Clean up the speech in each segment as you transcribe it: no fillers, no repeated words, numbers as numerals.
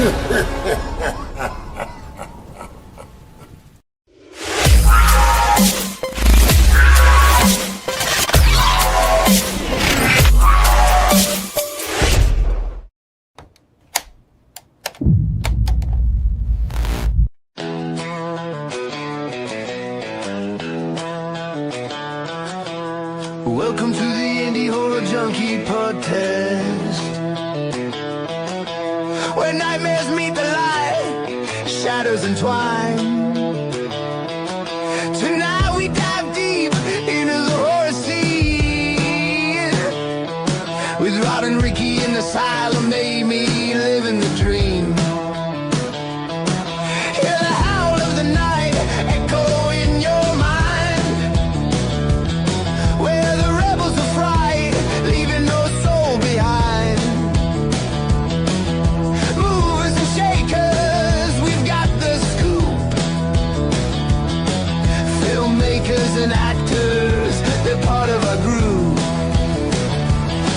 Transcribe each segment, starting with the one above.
Welcome to the Indie Horror Junkie Podcast, where nightmares meet the light, shadows entwine. Tonight we dive deep into the horror scene, with Rod and Ricky in the asylum, Amy living the dream. Hear the howl of the night echo in your mind, where the rebels of fright, leaving no soul behind. Movers and shakers, we've got the scoop. Filmmakers and actors, they're part of our group.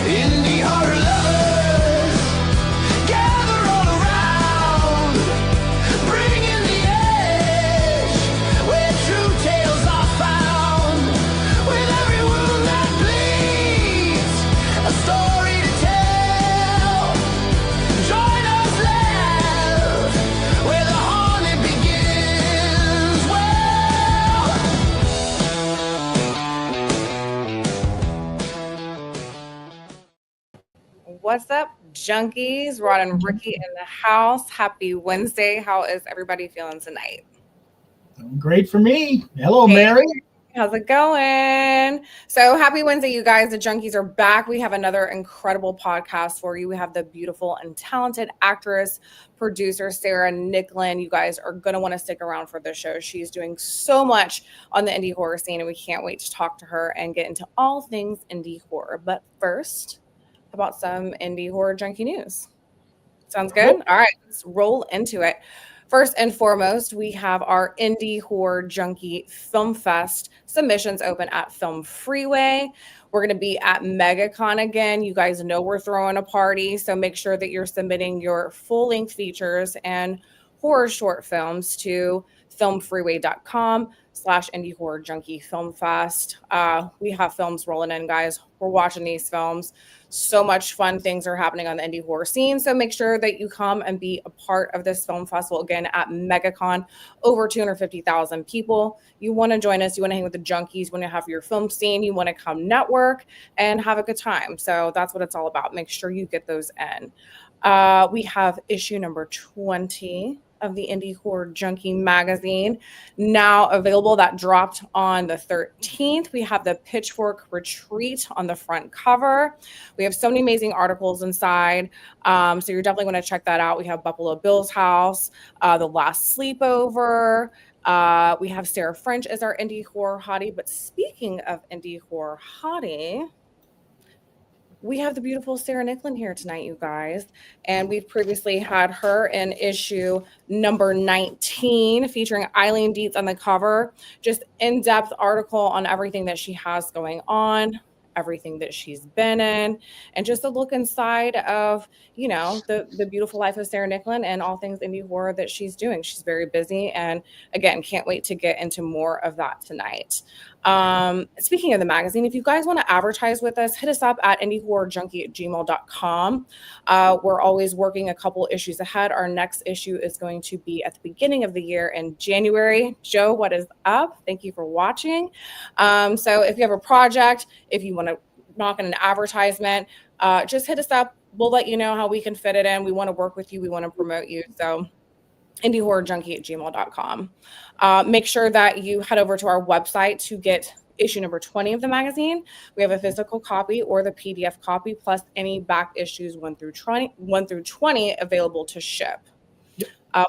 Indie horror lovers, gather all around, bringing the edge, where true tales are found. With every wound that bleeds, a story to tell. Join us, laugh, where the haunted begins. What's up, junkies? Rod and Ricky in the house. Happy Wednesday. How is everybody feeling tonight? Great for me. Hello, Hey. Mary. How's it going? So happy Wednesday, you guys. The junkies are back. We have another incredible podcast for you. We have the beautiful and talented actress, producer, Sarah Nicklin. You guys are going to want to stick around for this show. She's doing so much on the indie horror scene, and we can't wait to talk to her and get into all things indie horror. But first, how about some indie horror junkie news? Sounds good? All right, let's roll into it. First and foremost, we have our Indie Horror Junkie Film Fest submissions open at Film Freeway. We're going to be at MegaCon again. You guys know we're throwing a party, so make sure that you're submitting your full-length features and horror short films to filmfreeway.com/Indie Horror Junkie Film Fest. We have films rolling in, guys. We're watching these films. So much fun things are happening on the indie horror scene. So make sure that you come and be a part of this film festival again at MegaCon. Over 250,000 people. You want to join us. You want to hang with the junkies. You want to have your film scene. You want to come network and have a good time. So that's what it's all about. Make sure you get those in. We have issue number 20 of the Indie Horror Junkie magazine now available. That dropped on the 13th. We have the Pitchfork Retreat on the front cover. We have so many amazing articles inside. So you're definitely going to check that out. We have Buffalo Bill's house, The Last Sleepover. We have Sarah French as our indie horror hottie. But speaking of indie horror hottie, we have the beautiful Sarah Nicklin here tonight, you guys. And we've previously had her in issue number 19 featuring Eileen Dietz on the cover. Just in-depth article on everything that she has going on, everything that she's been in, and just a look inside of, you know, the beautiful life of Sarah Nicklin and all things indie horror that she's doing. She's very busy, and again, can't wait to get into more of that tonight. Speaking of the magazine, if you guys want to advertise with us, hit us up at indiehorrorjunkie@gmail.com. We're always working a couple issues ahead. Our next issue is going to be at the beginning of the year in January. Joe, what is up? Thank you for watching. So if you have a project, if you want to knock in an advertisement, just hit us up. We'll let you know how we can fit it in. We want to work with you. We want to promote you. So indiehorrorjunkie@gmail.com. Make sure that you head over to our website to get issue number 20 of the magazine. We have a physical copy or the PDF copy, plus any back issues 1 through 20 available to ship.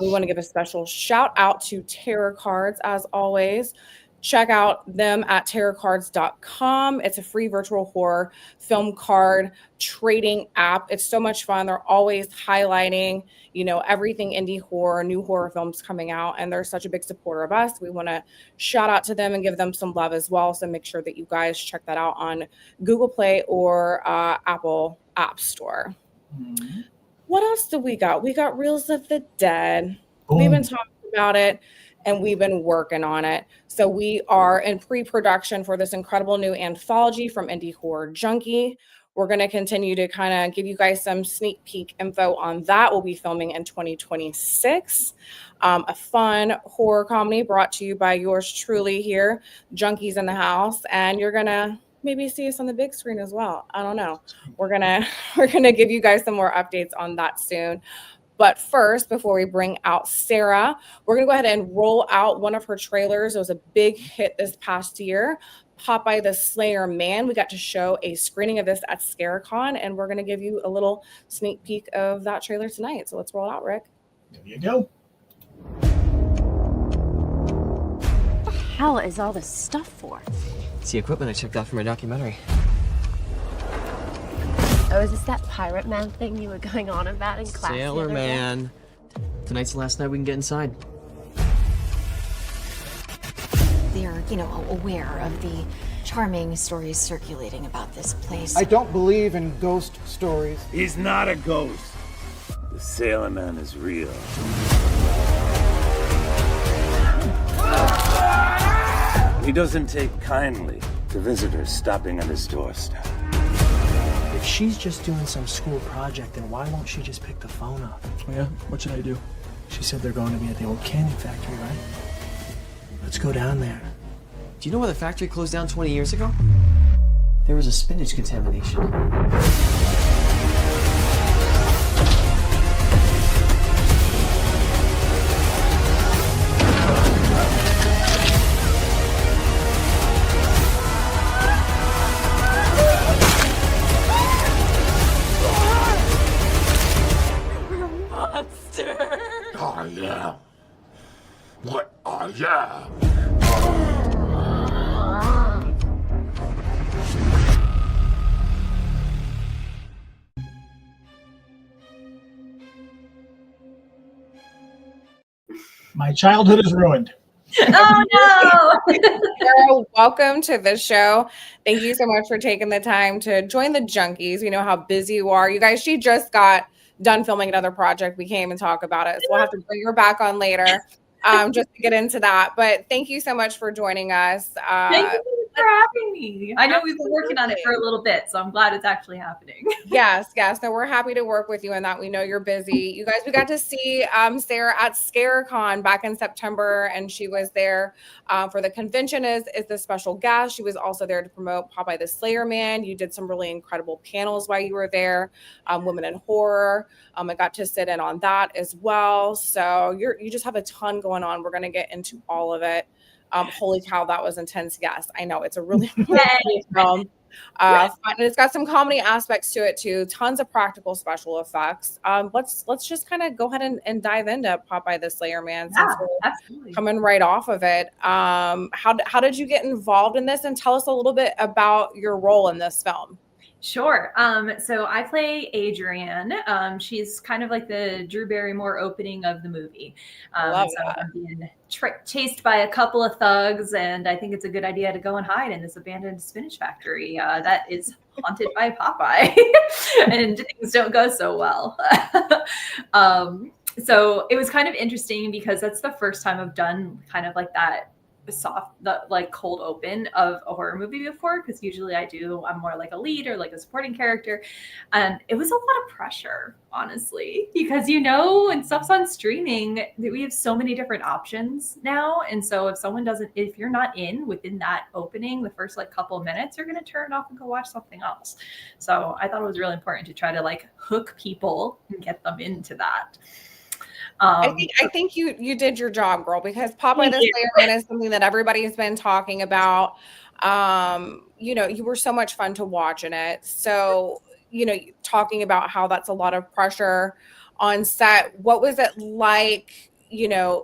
We want to give a special shout out to Tarot Cards, as always. Check out them at tarotcards.com. It's a free virtual horror film card trading app. It's so much fun. They're always highlighting, you know, everything indie horror, new horror films coming out, and they're such a big supporter of us. We want to shout out to them and give them some love as well. So make sure that you guys check that out on Google Play or Apple App Store. Mm-hmm. What else do we got? We got Reels of the Dead. Boom. We've been talking about it and we've been working on it. So we are in pre-production for this incredible new anthology from Indie Horror Junkie. We're going to continue to kind of give you guys some sneak peek info on that. We'll be filming in 2026. A fun horror comedy brought to you by yours truly here, Junkies in the House. And you're going to maybe see us on the big screen as well. I don't know. We're gonna give you guys some more updates on that soon. But first, before we bring out Sarah, we're gonna go ahead and roll out one of her trailers. It was a big hit this past year. Popeye the Slayer Man. We got to show a screening of this at ScareCon, and we're gonna give you a little sneak peek of that trailer tonight. So let's roll it out, Rick. There you go. What the hell is all this stuff for? It's the equipment I checked out for my documentary. Oh, is this that pirate man thing you were going on about in class? Sailor man. Tonight's the last night we can get inside. They're, aware of the charming stories circulating about this place. I don't believe in ghost stories. He's not a ghost. The Sailor Man is real. He doesn't take kindly to visitors stopping at his doorstep. If she's just doing some school project, then why won't she just pick the phone up? Oh yeah? What should I do? She said they're going to be at the old candy factory, right? Let's go down there. Do you know why the factory closed down 20 years ago? There was a spinach contamination. I am what I am. My childhood is ruined. Oh no! Sarah, welcome to the show. Thank you so much for taking the time to join the Junkies. We know how busy you are. You guys, she just got done filming another project. We came and talk about it. So we'll have to bring her back on later just to get into that. But thank you so much for joining us. Thank you for having me. I know we've been working on it for a little bit, so I'm glad it's actually happening. Yes. So we're happy to work with you in that. We know you're busy. You guys, we got to see Sarah at ScareCon back in September, and she was there for the convention as the special guest. She was also there to promote Popeye the Slayer Man. You did some really incredible panels while you were there, Women in Horror. I got to sit in on that as well. So you just have a ton going on. We're going to get into all of it. Holy cow, that was intense. Yes, I know. It's a really funny film. And it's got some comedy aspects to it too. Tons of practical special effects. Let's just kind of go ahead and dive into Popeye the Slayer Man since we're coming right off of it. How did you get involved in this, and tell us a little bit about your role in this film? Sure. So I play Adrienne. She's kind of like the Drew Barrymore opening of the movie. I'm being chased by a couple of thugs, and I think it's a good idea to go and hide in this abandoned spinach factory that is haunted by Popeye, and things don't go so well. So it was kind of interesting because that's the first time I've done kind of like that cold open of a horror movie before, because usually I'm more like a lead or like a supporting character, and it was a lot of pressure, honestly, because when stuff's on streaming, we have so many different options now, and so if you're not within that opening the first couple of minutes, you're going to turn it off and go watch something else. So I thought it was really important to try to hook people and get them into that. I think you did your job, girl, because Popeye the Slayer Man is something that everybody has been talking about. You were so much fun to watch in it. So, talking about how that's a lot of pressure on set. What was it like,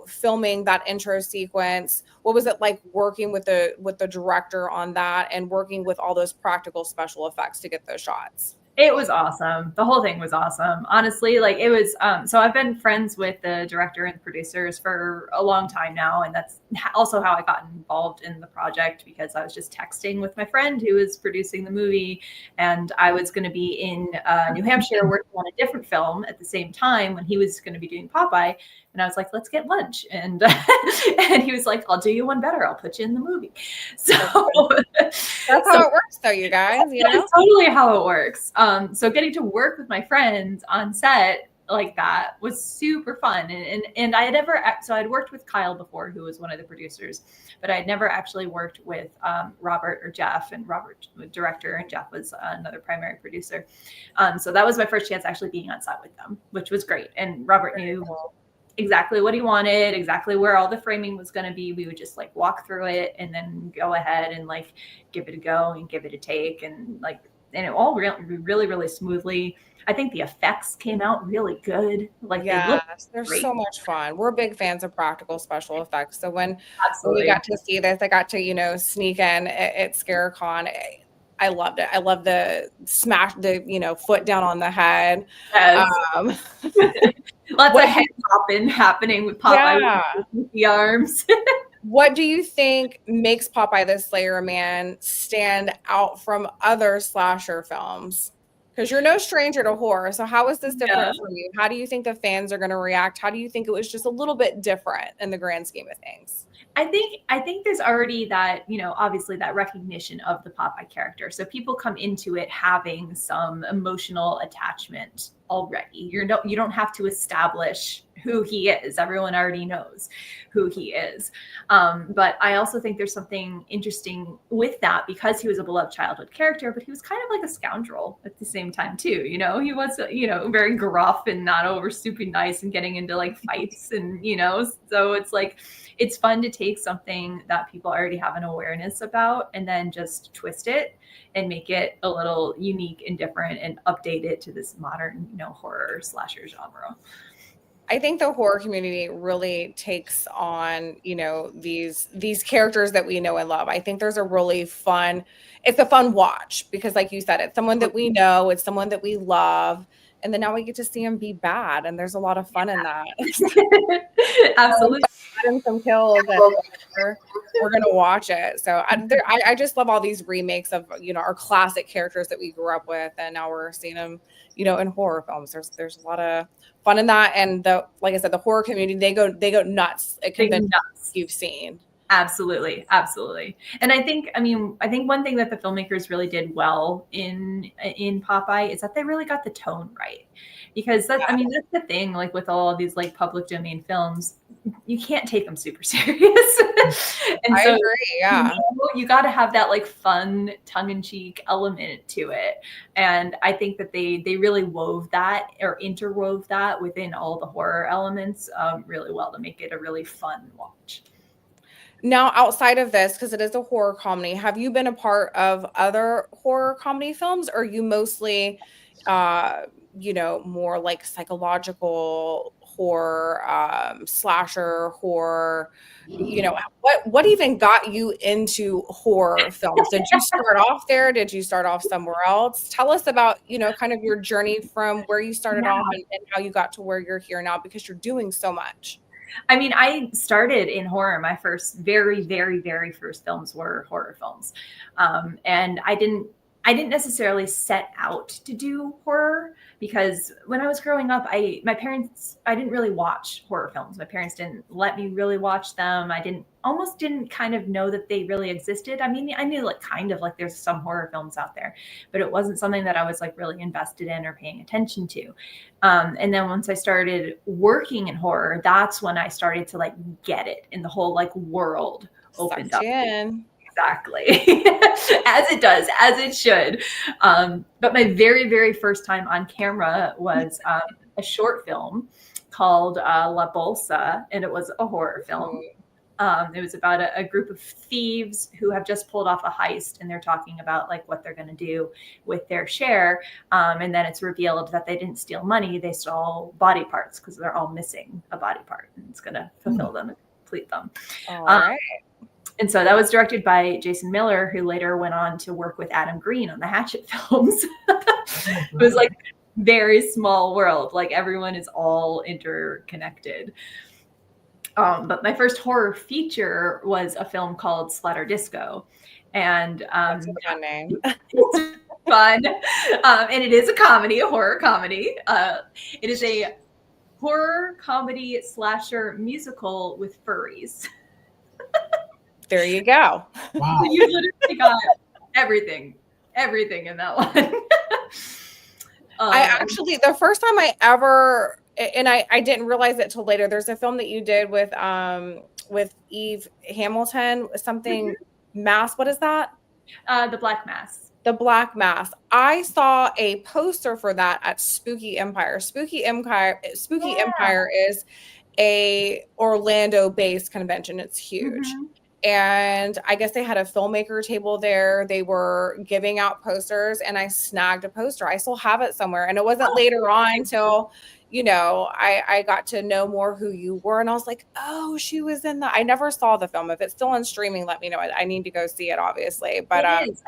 filming that intro sequence? What was it like working with the director on that and working with all those practical special effects to get those shots? It was awesome. The whole thing was awesome. Honestly, like it was, so I've been friends with the director and producers for a long time now. And that's also how I got involved in the project, because I was just texting with my friend who was producing the movie. And I was going to be in New Hampshire working on a different film at the same time when he was going to be doing Popeye. And I was like, let's get lunch. And and he was like, I'll do you one better. I'll put you in the movie. So that's how it works though, you guys. You know? That's totally how it works. So getting to work with my friends on set like that was super fun. And I had I'd worked with Kyle before, who was one of the producers, but I had never actually worked with Robert or Jeff, and Robert was director and Jeff was another primary producer. So that was my first chance actually being on set with them, which was great. And Robert knew exactly what he wanted, exactly where all the framing was going to be. We would just like walk through it and then go ahead and like give it a go and give it a take, and it all really, really smoothly. I think the effects came out really good. Like, they're so much fun. We're big fans of practical special effects. So when we got to see this, I got to, sneak in at ScareCon. I loved it. I love the smash, the, foot down on the head. Yes. Lots of head popping happening with Popeye with the arms. What do you think makes Popeye the Slayer Man stand out from other slasher films? Because you're no stranger to horror. So how is this different for you? How do you think the fans are going to react? How do you think it was just a little bit different in the grand scheme of things? I think there's already that, obviously that recognition of the Popeye character. So people come into it having some emotional attachment already. You don't have to establish who he is. Everyone already knows who he is. But I also think there's something interesting with that, because he was a beloved childhood character, but he was kind of like a scoundrel at the same time too. He was, very gruff and not over super nice and getting into like fights and, so it's like, it's fun to take something that people already have an awareness about and then just twist it and make it a little unique and different and update it to this modern, horror slasher genre. I think the horror community really takes on, these characters that we know and love. I think there's it's a fun watch, because like you said, it's someone that we know, it's someone that we love. And then now we get to see him be bad. And there's a lot of fun in that. Absolutely. And some kills. We're going to watch it. So I just love all these remakes of, our classic characters that we grew up with. And now we're seeing them, in horror films. There's a lot of fun in that. And like I said, the horror community, they go nuts at conventions you've seen. Absolutely. And I think one thing that the filmmakers really did well in Popeye is that they really got the tone right. Because that's the thing, like with all of these like public domain films, you can't take them super serious. And I agree. Yeah. You got to have that like fun tongue-in-cheek element to it. And I think that they really wove that or interwove that within all the horror elements really well to make it a really fun watch. Now, outside of this, because it is a horror comedy, have you been a part of other horror comedy films, or are you mostly, more like psychological horror, slasher horror? What even got you into horror films? Did you start off there? Did you start off somewhere else? Tell us about, kind of your journey from where you started off and how you got to where you're here now, because you're doing so much. I started in horror. My first very, very, very first films were horror films. And I didn't necessarily set out to do horror, because when I was growing up, I didn't really watch horror films. My parents didn't let me really watch them. I almost didn't kind of know that they really existed. I knew like kind of like there's some horror films out there, but it wasn't something that I was like really invested in or paying attention to. And then once I started working in horror, that's when I started to like get it, and the whole like world opened up. Exactly. As it does, as it should. But my very, very first time on camera was a short film called La Bolsa, and it was a horror film. It was about a group of thieves who have just pulled off a heist, and they're talking about like what they're going to do with their share. And then it's revealed that they didn't steal money. They stole body parts, because they're all missing a body part, and it's going to fulfill them and complete them. All right. And so that was directed by Jason Miller, who later went on to work with Adam Green on the Hatchet films. It was like very small world. Like everyone is all interconnected. But my first horror feature was a film called Splatter Disco. And That's a fun name. It's fun. And it is a comedy, a horror comedy. It is a horror comedy slasher musical with furries. There you go. Wow. You literally got everything in that one. I actually, the first time I ever, and I didn't realize it till later, there's a film that you did with Eve Hamilton, something Mass. What is that? The Black Mass. The Black Mass. I saw a poster for that at Spooky Empire. Spooky Empire is a Orlando-based convention. It's huge. Mm-hmm. And I guess they had a filmmaker table there. They were giving out posters, and I snagged a poster. I still have it somewhere. And it wasn't later on until, I got to know more who you were. And I was like, oh, she was in I never saw the film. If it's still on streaming, let me know. I need to go see it, obviously. But it is.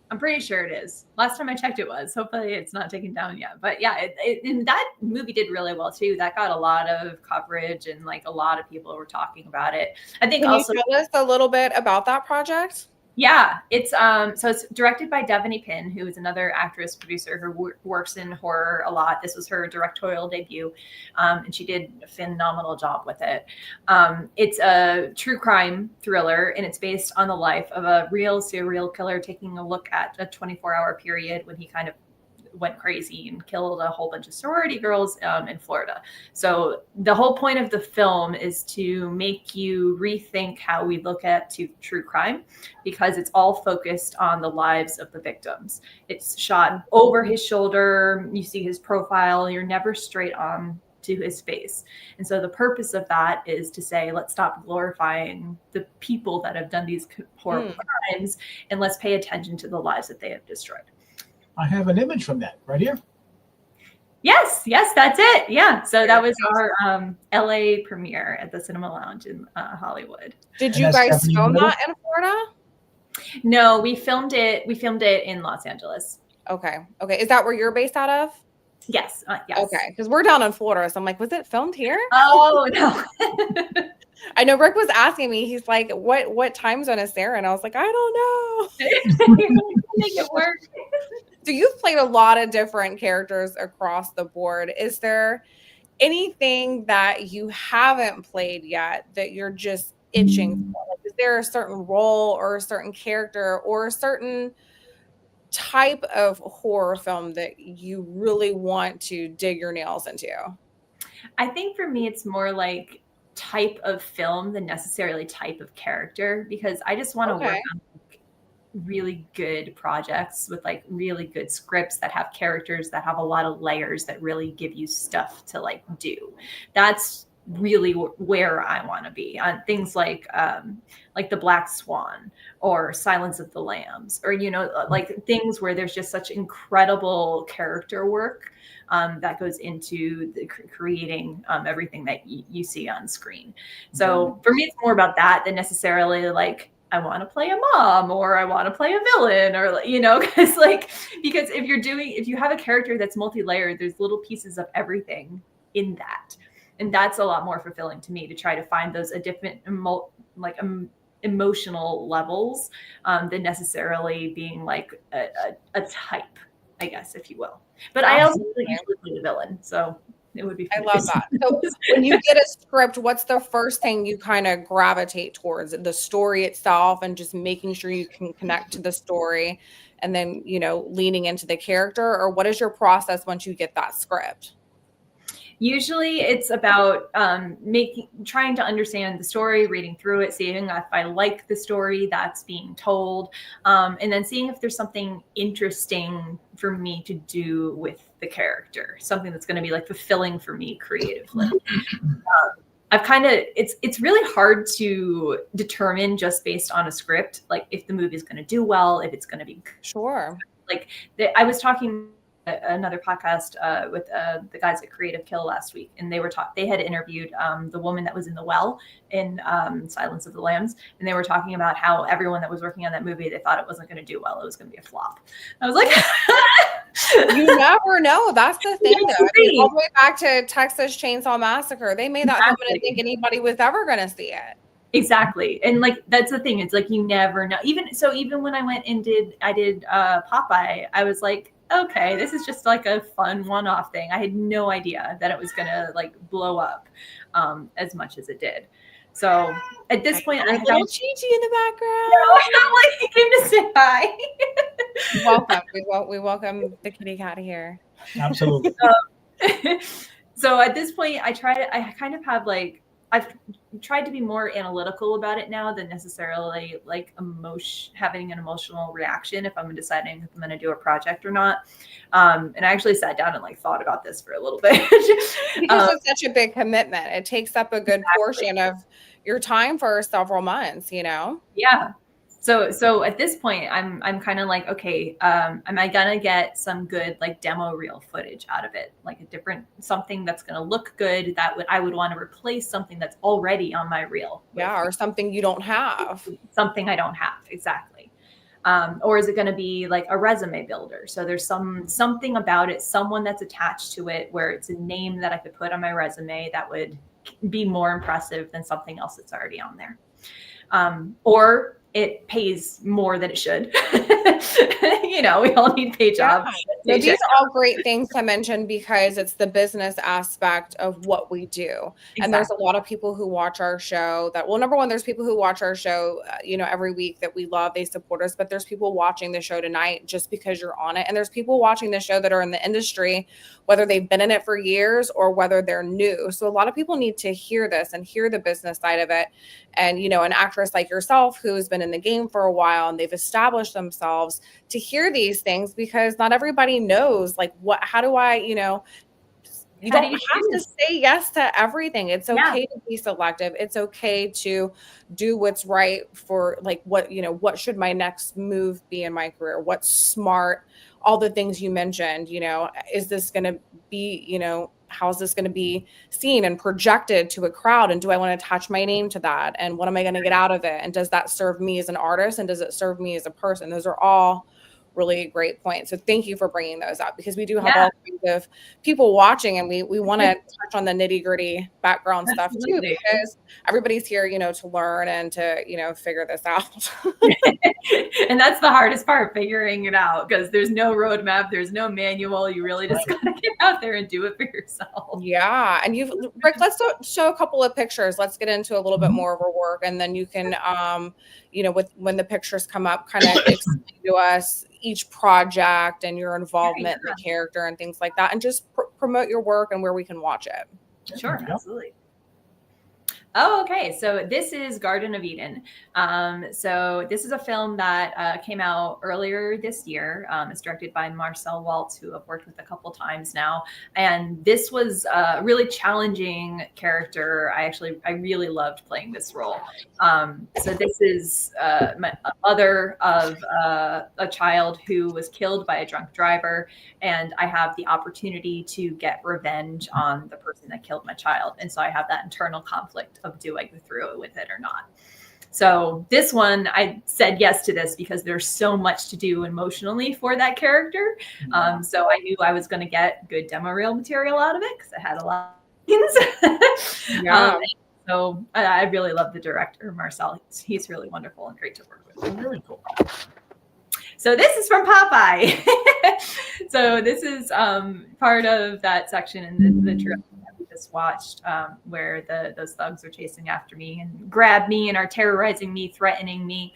I'm pretty sure it is. Last time I checked, it was. Hopefully it's not taken down yet. But yeah, and that movie did really well too. That got a lot of coverage, and like a lot of people were talking about it. I think Can also you tell us a little bit about that project? Yeah, it's so it's directed by Devaney Pinn, who is another actress producer who works in horror a lot. This was her directorial debut, and she did a phenomenal job with it. It's a true crime thriller, and it's based on the life of a real serial killer, taking a look at a 24-hour period when he kind of went crazy and killed a whole bunch of sorority girls in Florida. So the whole point of the film is to make you rethink how we look at true crime, because it's all focused on the lives of the victims. It's shot over his shoulder. You see his profile. You're never straight on to his face. And so the purpose of that is to say, let's stop glorifying the people that have done these horrible crimes, and let's pay attention to the lives that they have destroyed. I have an image from that right here. Yes, that's it. Yeah. So that was our LA premiere at the Cinema Lounge in Hollywood. Did you guys film that in Florida? No, we filmed it in Los Angeles. Okay. Is that where you're based out of? Yes. Yes. Okay. Because we're down in Florida. So I'm like, was it filmed here? Oh, no. I know Rick was asking me, he's like, what time zone is Sarah? And I was like, I don't know. Make it work. So you've played a lot of different characters across the board. Is there anything that you haven't played yet that you're just itching for? Like, is there a certain role or a certain character or a certain type of horror film that you really want to dig your nails into? I think for me, it's more like type of film than necessarily type of character, because I just want to work on really good projects with like really good scripts that have characters that have a lot of layers that really give you stuff to like do. That's really where I want to be on things like The Black Swan or Silence of the Lambs, or like things where there's just such incredible character work that goes into creating everything that you see on screen. So for me, it's more about that than necessarily like I want to play a mom or I want to play a villain, or because if you have a character that's multi-layered, there's little pieces of everything in that. And that's a lot more fulfilling to me, to try to find those different emotional levels than necessarily being like a type, I guess, if you will. But I also usually play the villain, so it would be fun. I love that. So when you get a script, what's the first thing you kind of gravitate towards? The story itself and just making sure you can connect to the story, and then, leaning into the character? Or what is your process once you get that script? Usually it's about trying to understand the story, reading through it, seeing if I like the story that's being told, and then seeing if there's something interesting for me to do with the character, something that's going to be like fulfilling for me creatively. It's really hard to determine just based on a script, like if the movie is going to do well, if it's going to be sure. Like I was talking another podcast with the guys at Creative Kill last week, and they had interviewed the woman that was in the well in Silence of the Lambs, and they were talking about how everyone that was working on that movie, they thought it wasn't going to do well. It was going to be a flop. I was like, you never know. That's the thing, though. I mean, all the way back to Texas Chainsaw Massacre, they made that film and didn't think anybody was ever going to see it. Exactly. And like, that's the thing. It's like, you never know. Even when I went and did Popeye, I was like, okay, this is just like a fun one-off thing. I had no idea that it was going to like blow up as much as it did. So at this point, I have little Chi-Chi in the background. Like, he came to say hi. Welcome. We welcome the kitty cat here. Absolutely. So at this point, I've tried to be more analytical about it now than necessarily like having an emotional reaction if I'm deciding if I'm going to do a project or not. And I actually sat down and like thought about this for a little bit. Because it's such a big commitment. It takes up a good portion of your time for several months, you know? Yeah. So at this point, I'm kind of like, okay, am I gonna get some good like demo reel footage out of it, like something that's gonna look good that I would want to replace something that's already on my reel? Yeah, or something you don't have. Something I don't have, exactly. Or is it going to be like a resume builder? So there's something about it, someone that's attached to it, where it's a name that I could put on my resume that would be more impressive than something else that's already on there. Or it pays more than it should. You know, we all need pay jobs. So these are all great things to mention because it's the business aspect of what we do. Exactly. And there's a lot of people who watch our show number one, there's people who watch our show, every week that we love, they support us, but there's people watching the show tonight just because you're on it. And there's people watching the show that are in the industry, whether they've been in it for years or whether they're new. So a lot of people need to hear this and hear the business side of it. And, an actress like yourself who's been in the game for a while and they've established themselves, to hear these things, because not everybody knows, like, how do I, you don't have to say yes to everything. It's okay to be selective. It's okay to do what's right for like what should my next move be in my career? What's smart? All the things you mentioned, is this going to be, how is this going to be seen and projected to a crowd? And do I want to attach my name to that? And what am I going to get out of it? And does that serve me as an artist? And does it serve me as a person? Those are all really great points. So thank you for bringing those up, because we do have all kinds of people watching, and we want to touch on the nitty gritty background stuff too, because everybody's here, to learn and to, figure this out. And that's the hardest part, figuring it out, because there's no roadmap, there's no manual. You really just got to get out there and do it for yourself. Yeah. And Rick, let's show a couple of pictures. Let's get into a little bit more of our work. And then you can, when the pictures come up, kind of explain to us each project and your involvement in the character and things like that, and just promote your work and where we can watch it. Sure, absolutely. Oh, okay. So this is Garden of Eden. So this is a film that came out earlier this year. It's directed by Marcel Waltz, who I've worked with a couple times now. And this was a really challenging character. I really loved playing this role. So this is a mother of a child who was killed by a drunk driver. And I have the opportunity to get revenge on the person that killed my child. And so I have that internal conflict of, do I go through with it or not? So this one, I said yes to this because there's so much to do emotionally for that character. So I knew I was going to get good demo reel material out of it because I had a lot of things. So I really love the director, Marcel. He's really wonderful and great to work with. Very cool. So this is from Popeye. So this is part of that section in the trailer that we just watched, where those thugs are chasing after me and grab me and are terrorizing me, threatening me,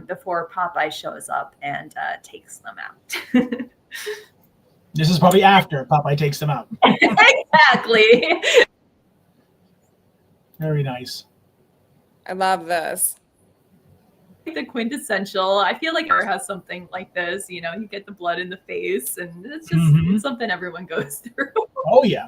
before Popeye shows up and takes them out. This is probably after Popeye takes them out. Exactly. Very nice. I love this. The quintessential. I feel like it has something like this. You get the blood in the face, and it's just it's something everyone goes through. Oh yeah.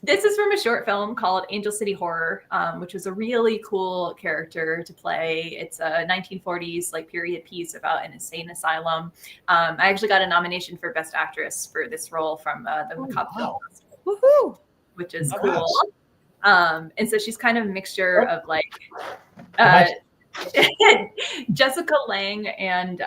This is from a short film called Angel City Horror, which was a really cool character to play. It's a 1940s like period piece about an insane asylum. I actually got a nomination for Best Actress for this role from the Macabre Film Festival, Woohoo! which is Oh, cool. wow. And so she's kind of a mixture of like Jessica Lange and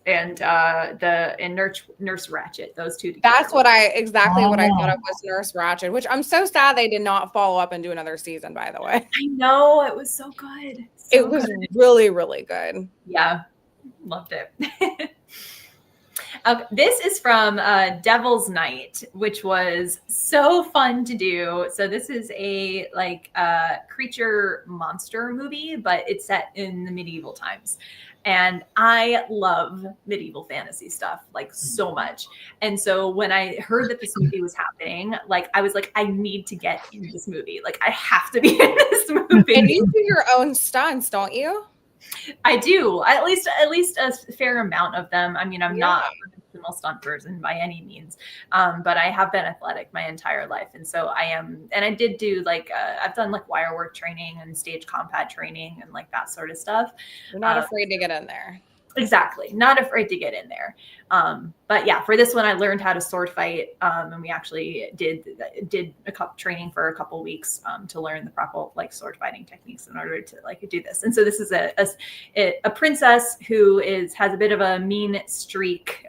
Nurse Ratched, those two together. That's what I thought it was, Nurse Ratched, which I'm so sad they did not follow up and do another season, by the way. I know, it was so good. It was really, really good. Yeah, loved it. This is from Devil's Night, which was so fun to do. So this is a creature monster movie, but it's set in the medieval times. And I love medieval fantasy stuff like so much. And so when I heard that this movie was happening, like I was like, I need to get in this movie. Like I have to be in this movie. And you do your own stunts, don't you? I do. At least a fair amount of them. I mean, I'm not a professional stunt person by any means, but I have been athletic my entire life, and so I am. And I did do I've done like wire work training and stage combat training and like that sort of stuff. You're not afraid to get in there. Exactly. Not afraid to get in there. But yeah, for this one, I learned how to sword fight. And we actually did a couple training for a couple weeks to learn the proper like sword fighting techniques in order to like do this. And so this is a princess who has a bit of a mean streak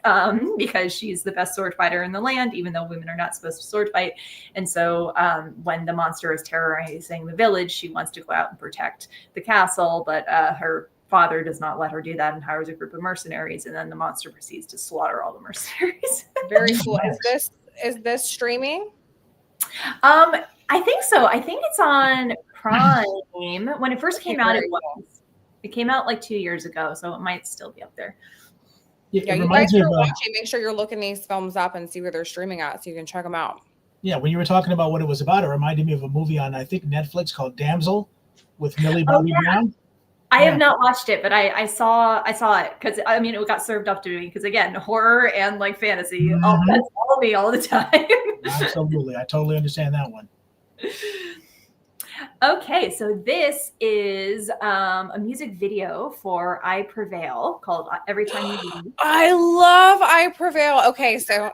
because she's the best sword fighter in the land, even though women are not supposed to sword fight. And so when the monster is terrorizing the village, she wants to go out and protect the castle, but her father does not let her do that and hires a group of mercenaries, and then the monster proceeds to slaughter all the mercenaries. Very cool. Is this streaming? I think so. I think it's on Prime. When it first came out, it came out like 2 years ago, so it might still be up there. Yeah, you guys are watching. Make sure you're looking these films up and see where they're streaming at, so you can check them out. Yeah, when you were talking about what it was about, it reminded me of a movie on I think Netflix called Damsel with Millie Bobby Brown. I have not watched it, but I saw it because I mean it got served up to me because again horror and like fantasy that's all me all the time. Absolutely, I totally understand that one. Okay, so this is a music video for I Prevail called Every Time You Leave. I love I Prevail. Okay, so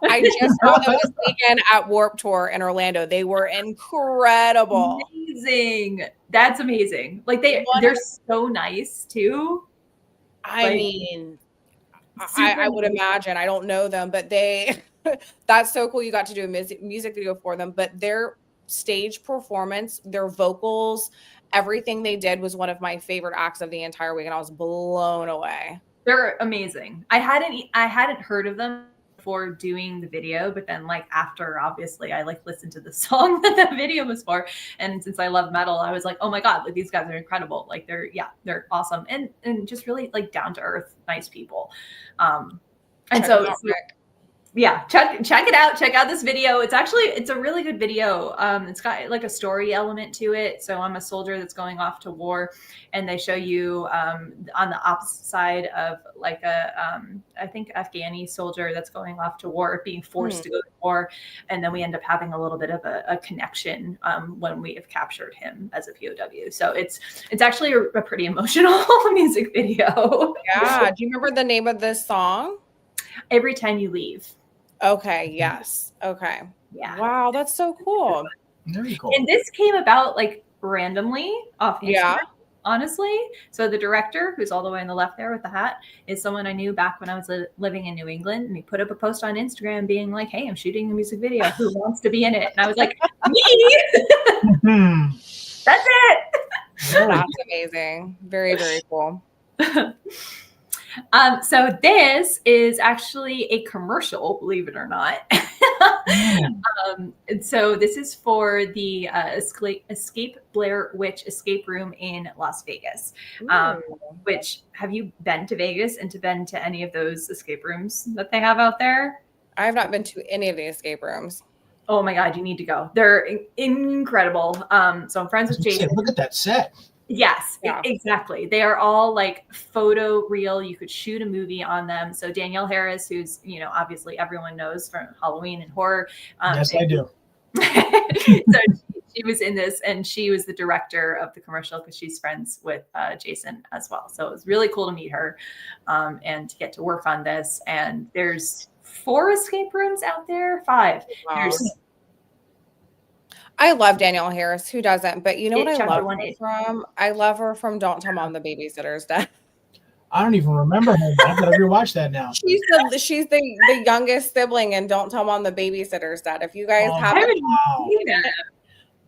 I just saw them this weekend at Warped Tour in Orlando. They were incredible. Amazing. That's amazing. Like they're so nice too. I mean, I would imagine. I don't know them, but that's so cool. You got to do a music video for them, but their stage performance, their vocals, everything they did was one of my favorite acts of the entire week, and I was blown away. They're amazing. I hadn't heard of them before doing the video, but then like after obviously I like listened to the song that the video was for, and since I love metal, I was like, oh my god, like these guys are incredible. Like they're awesome and just really like down to earth, nice people. Yeah, check it out. Check out this video. It's a really good video. It's got like a story element to it. So I'm a soldier that's going off to war, and they show you on the opposite side of like I think Afghani soldier that's going off to war, being forced to go to war, and then we end up having a little bit of a connection when we have captured him as a POW. So it's actually a pretty emotional music video. Yeah. Do you remember the name of this song? Every Time You Leave. Okay. Yes. Okay. Yeah. Wow, that's so cool. Very cool. And this came about like randomly off Instagram. Yeah. Honestly. So the director, who's all the way on the left there with the hat, is someone I knew back when I was living in New England. And he put up a post on Instagram being like, hey, I'm shooting a music video. Who wants to be in it? And I was like, me. That's it. That's amazing. Very, very cool. So this is actually a commercial, believe it or not. And so this is for the Escape Blair Witch Escape Room in Las Vegas. Which, have you been to Vegas and been to any of those escape rooms that they have out there? I have not been to any of the escape rooms. Oh my God, you need to go. They're incredible. So I'm friends with Jason. Look at that set. Yes, exactly. They are all like photo real. You could shoot a movie on them. So Danielle Harris, who's, obviously everyone knows from Halloween and horror. Yes, I do. So she was in this, and she was the director of the commercial because she's friends with Jason as well. So it was really cool to meet her and to get to work on this. And there's 4 escape rooms out there, 5. Wow. I love Danielle Harris. Who doesn't? But you know what I love her from? I love her from Don't Tell Mom the Babysitter's Dead. I don't even remember her. I gotta rewatch that now. She's the youngest sibling in Don't Tell Mom the Babysitter's Dead. If you guys haven't seen it,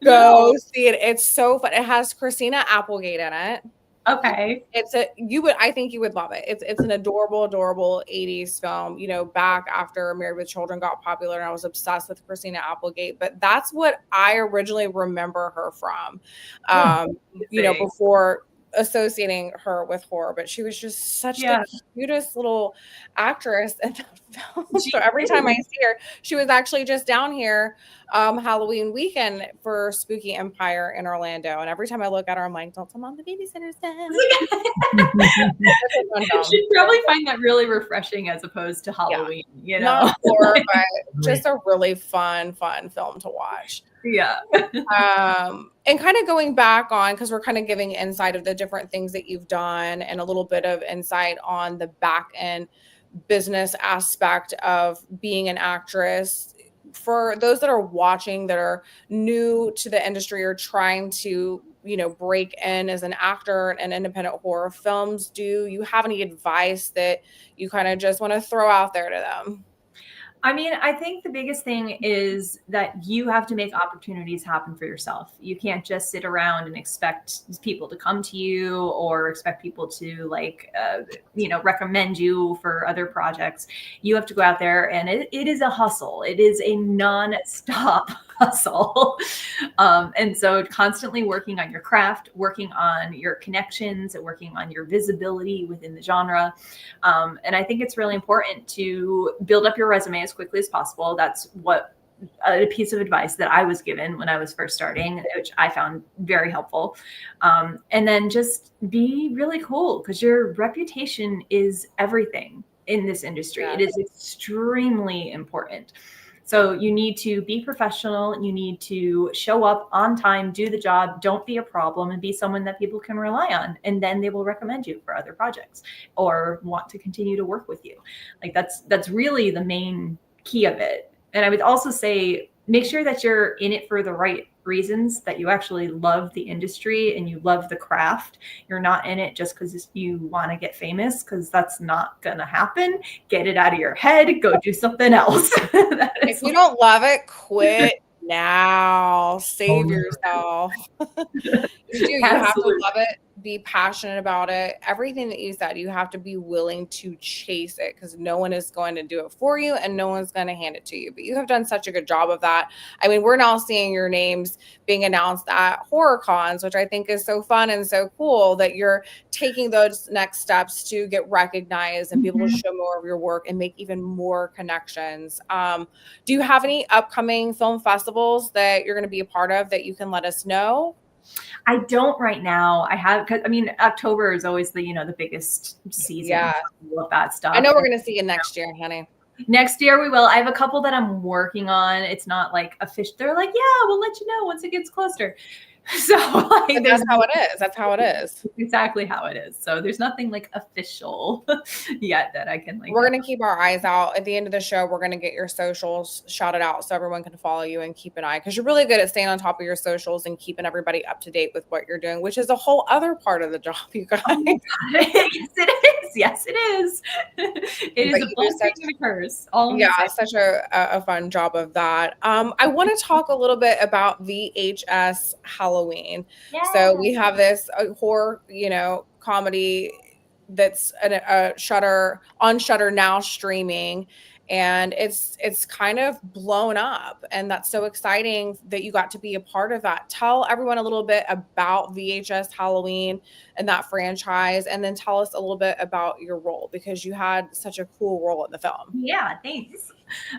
go see it. It's so fun. It has Christina Applegate in it. Okay. I think you would love it. It's an adorable 80s film, you know, back after Married with Children got popular, and I was obsessed with Christina Applegate, but that's what I originally remember her from. You know, before associating her with horror, but she was just such the cutest little actress in the film. So every time I see her, she was actually just down here Halloween weekend for Spooky Empire in Orlando, and every time I look at her, I'm like, don't tell Mom the babysitter's dead. She'd probably find that really refreshing as opposed to Halloween, you know. Not horror, but just a really fun film to watch. Yeah. And kind of going back on, because we're kind of giving insight of the different things that you've done and a little bit of insight on the back end business aspect of being an actress. For those that are watching that are new to the industry or trying to, you know, break in as an actor in independent horror films, do you have any advice that you kind of just want to throw out there to them? I mean, I think the biggest thing is that you have to make opportunities happen for yourself. You can't just sit around and expect people to come to you or expect people to recommend you for other projects. You have to go out there, and it is a hustle. It is a non-stop hustle. And so constantly working on your craft, working on your connections, and working on your visibility within the genre. And I think it's really important to build up your resume as quickly as possible. That's what a piece of advice that I was given when I was first starting, which I found very helpful. And then just be really cool, because your reputation is everything in this industry. It is extremely important. So you need to be professional. You need to show up on time, do the job, don't be a problem, and be someone that people can rely on. And then they will recommend you for other projects or want to continue to work with you. Like that's really the main key of it. And I would also say, make sure that you're in it for the right reasons, that you actually love the industry and you love the craft. You're not in it just because you want to get famous, because that's not going to happen. Get it out of your head. Go do something else. If you don't love it, quit now. Save yourself. You have to love it. Be passionate about it. Everything that you said, you have to be willing to chase it, because no one is going to do it for you and no one's going to hand it to you. But you have done such a good job of that. I mean, we're now seeing your names being announced at horror cons, which I think is so fun and so cool that you're taking those next steps to get recognized and be able to show more of your work and make even more connections. Do you have any upcoming film festivals that you're going to be a part of that you can let us know? I don't right now. October is always the biggest season. Yeah. Of that stuff. I know we're going to see you next year, honey. Next year we will. I have a couple that I'm working on. It's not like official. They're like, yeah, we'll let you know once it gets closer. So that's how it is. That's how it is. Exactly how it is. So there's nothing like official yet that I can We're going to keep our eyes out. At the end of the show, we're going to get your socials shouted out so everyone can follow you and keep an eye, because you're really good at staying on top of your socials and keeping everybody up to date with what you're doing, which is a whole other part of the job, you guys. Oh my God. Yes, it is. It is a blessing and a curse. Such a fun job of that. I want to talk a little bit about VHS Halloween. Yeah. So we have this horror, comedy that's on Shudder now streaming, and it's kind of blown up, and that's so exciting that you got to be a part of that. Tell everyone a little bit about VHS Halloween and that franchise, and then tell us a little bit about your role, because you had such a cool role in the film. Yeah, thanks.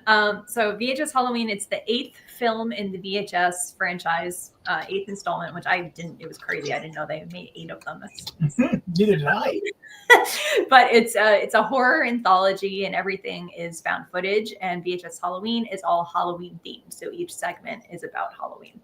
So VHS Halloween, it's the 8th film in the VHS franchise, 8th installment, which it was crazy. I didn't know they made 8 of them. Neither did I. But it's a horror anthology, and everything is found found footage, and VHS Halloween is all Halloween themed. So each segment is about Halloween.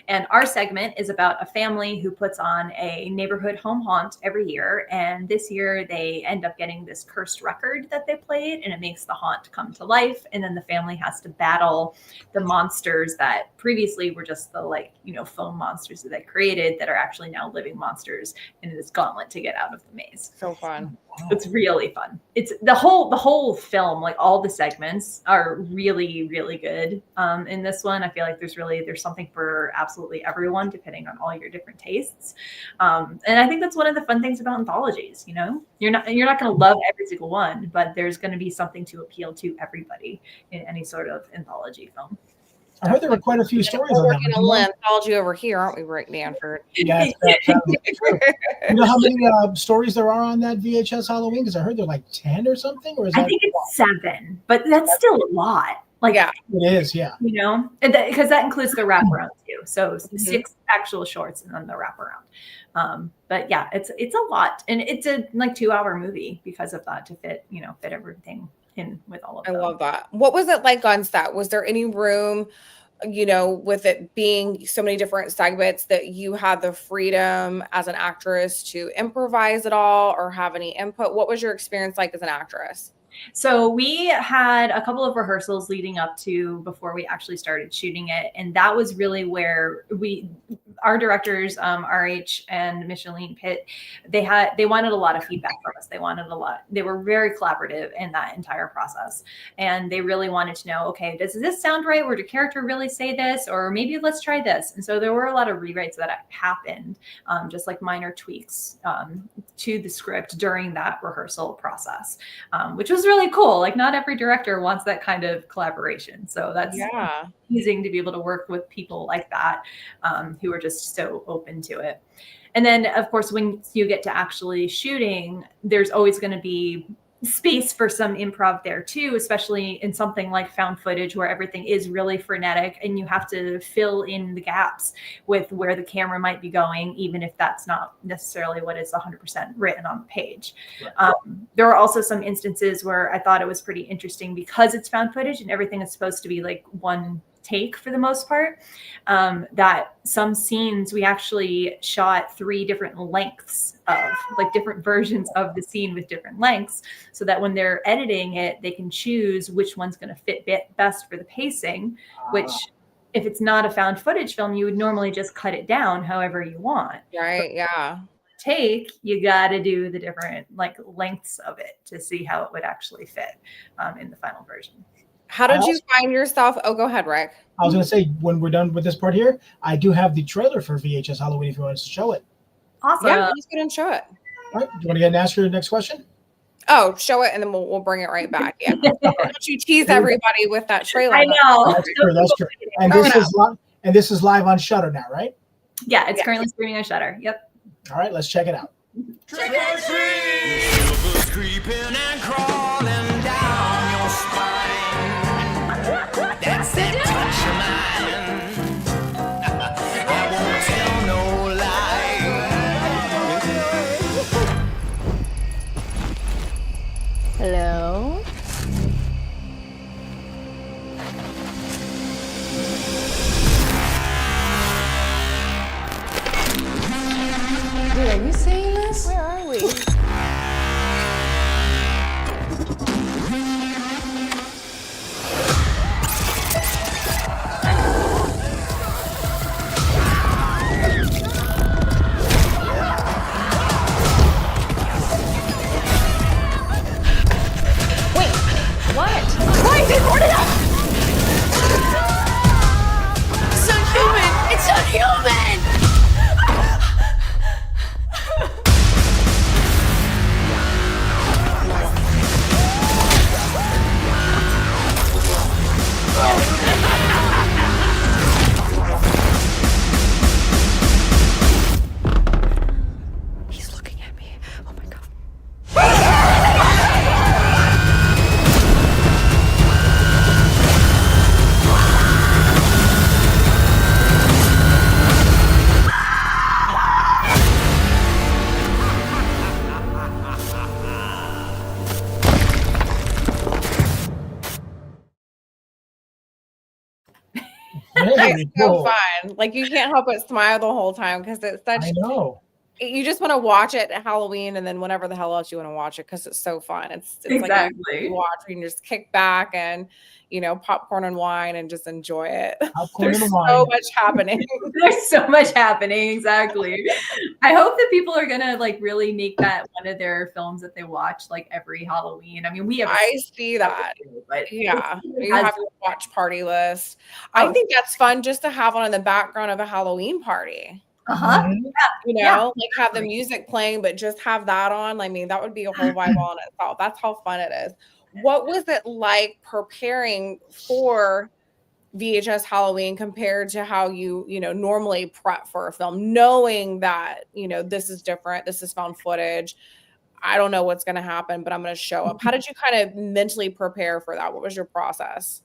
And our segment is about a family who puts on a neighborhood home haunt every year. And this year they end up getting this cursed record that they played, and it makes the haunt come to life. And then the family has to battle the monsters that previously were just the foam monsters that they created that are actually now living monsters in this gauntlet to get out of the maze. So fun. It's really fun. It's the whole film, like all the segments are really, really good. In this one, I feel like there's something for absolutely everyone, depending on all your different tastes. And I think that's one of the fun things about anthologies. You're not going to love every single one, but there's going to be something to appeal to everybody in any sort of anthology film. I heard there were quite a few stories on that. We're working a little anthology over here, aren't we, Rick Danford? Yeah, true. You know how many stories there are on that VHS Halloween? Because I heard there are like 10 or something. Or I think it's 7, but that's still a lot. Yeah, it is. Yeah, because that includes the wraparound too. So 6 actual shorts and then the wraparound. But yeah, it's a lot, and it's a 2-hour movie because of that to fit everything in with all of them. I love that. What was it like on set? Was there any room, with it being so many different segments, that you had the freedom as an actress to improvise at all or have any input? What was your experience like as an actress? So we had a couple of rehearsals leading up to before we actually started shooting it. And that was really where our directors, RH and Micheline Pitt, they wanted a lot of feedback from us. They were very collaborative in that entire process. And they really wanted to know, okay, does this sound right? Or did character really say this? Or maybe let's try this. And so there were a lot of rewrites that happened, just like minor tweaks to the script during that rehearsal process, which was really cool. Like, not every director wants that kind of collaboration. So that's amazing to be able to work with people like that, who are just so open to it. And then, of course, when you get to actually shooting, there's always going to be space for some improv there too, especially in something like found footage where everything is really frenetic and you have to fill in the gaps with where the camera might be going, even if that's not necessarily what is 100% written on the page. Right. There are also some instances where I thought it was pretty interesting because it's found footage and everything is supposed to be like one take for the most part, that some scenes we actually shot 3 different lengths of, like different versions of the scene with different lengths, so that when they're editing it, they can choose which one's going to fit best for the pacing, which if it's not a found footage film, you would normally just cut it down however you want. Right. Yeah. Take, you got to do the different like lengths of it to see how it would actually fit in the final version. How did you find yourself? Oh, go ahead, Rick. I was going to say, when we're done with this part here, I do have the trailer for VHS Halloween if you want us to show it. Awesome. Yeah, let's get and show it. All right. Do you want to get and ask your next question? Oh, show it, and then we'll bring it right back. Yeah. Don't you tease everybody with that trailer? I know. That's true. That's true. And this is live on Shudder now, right? Yeah, it's currently streaming on Shudder. Yep. All right, let's check it out. Trick or treat, creeping and crawling down your spine. That's that touch of mine. I won't tell no lie. Hello? Wait, are you saying this? Where are we? Very It's so cool. fun. Like you can't help but smile the whole time because it's such. I know. You just want to watch it at Halloween and then whenever the hell else you want to watch it because it's so fun. It's Exactly. like you watch where you can just kick back and popcorn and wine and just enjoy it. Popcorn There's and so wine. much happening. There's so much happening. Exactly. I hope that people are gonna like really make that one of their films that they watch like every Halloween. I mean, we have. I see that. But Yeah, it you has- have your watch party list. I think that's fun just to have on in the background of a Halloween party. Uh-huh. Mhm. Like have the music playing, but just have that on. I mean, that would be a whole vibe on itself. That's how fun it is. What was it like preparing for VHS Halloween compared to how you normally prep for a film, knowing that, this is different, this is found footage. I don't know what's going to happen, but I'm going to show up. How did you kind of mentally prepare for that? What was your process?